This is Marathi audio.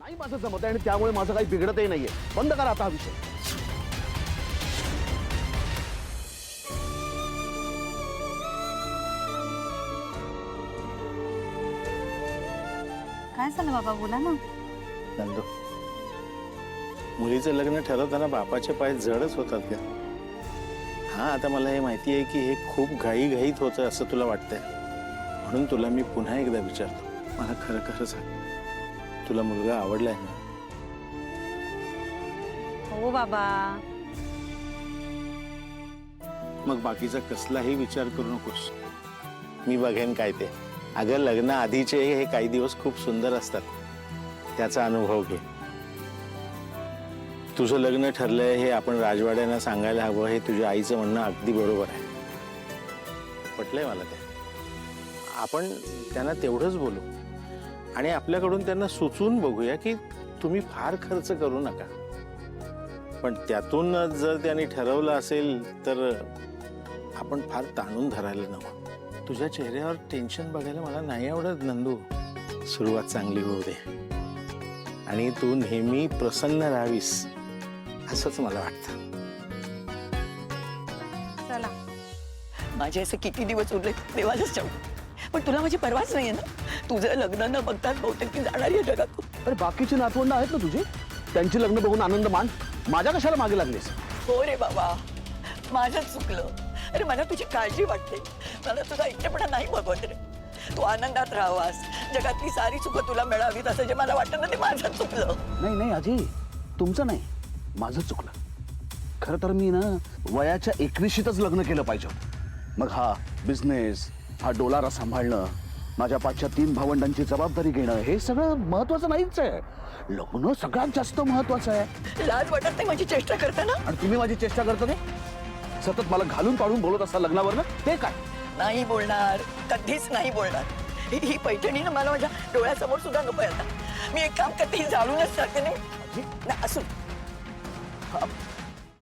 नाही माझं जमत आहे आणि त्यामुळे माझं काही बिघडतही नाहीये. बंद करा आता हा विषय. काय झालं बाबा, बोला ना. नंदू, मुलीचं लग्न ठरवताना बापाचे पाय जडच होतात का? हा, आता मला हे माहिती आहे की हे खूप घाईघाईत होतं असं तुला वाटतंय, म्हणून तुला मी पुन्हा एकदा विचारतो. मला खरं खरं सांग, तुला मुलगा आवडलाय ना? हो बाबा. मग बाकीचा कसलाही विचार करू नकोस, मी बघेन काय ते. अगं, लग्न आधीचे हे काही दिवस खूप सुंदर असतात, त्याचा अनुभव घे. तुझं लग्न ठरलंय हे आपण राजवाड्यांना सांगायला हवं, हे तुझ्या आईचं म्हणणं अगदी बरोबर आहे. पटलंय मला ते. आपण त्यांना तेवढंच बोलू आणि आपल्याकडून त्यांना सुचवून बघूया की तुम्ही फार खर्च करू नका. पण त्यातून जर त्यांनी ठरवलं असेल तर आपण फार ताणून धरायला नको. तुझ्या चेहऱ्यावर टेन्शन बघायला मला नाही आवडत नंदू. सुरुवात चांगली होऊ दे आणि तू नेहमी प्रसन्न राहावीस असंच मला वाटतं. चला. माझे असे किती दिवस उरले देवालाच ठाऊक. पण तुला माझी परवाच नाहीये ना. तुझं लग्न न बघताच बहुतेक ती जाणार आहे जगातून. अरे बाकीची नातवंड आहेत ना तुझी, त्यांची लग्न बघून आनंद मान. माझ्या कशाला मागे लागलीस? हो रे बाबा, माझंच चुकलं. अरे मला तुझी काळजी वाटते. मला तुझा एकटेपणा नाही बघवत रे. तू आनंदात राहावास, जगातली सारी सुखं तुला मिळावीत असं जे मला वाटतं ना, ते माझं चुकलं. नाही नाही अजय, तुमचं नाही, माझं चुकलं. खरं तर मी ना वयाच्या 21शीतच लग्न केलं पाहिजे. मग हा बिझनेस, हा डोलारा सांभाळणं, माझ्या पाठच्या 3 भावंडांची जबाबदारी घेणं, हे सगळं महत्वाचं नाहीच आहे. लग्न सगळ्यात जास्त महत्वाचं आहे. लाज वाटत नाही माझी चेष्टा करताना? आणि तुम्ही माझी चेष्टा करता ते सतत मला घालून पाडून बोलत असता लग्नावर ना, ते काय? नाही बोलणार, कधीच नाही बोलणार. ही पैठणी ना मला माझ्या डोळ्यासमोर सुद्धा नको आता. मी एक काम करते, ही जाळूनच टाकते. नाही असू.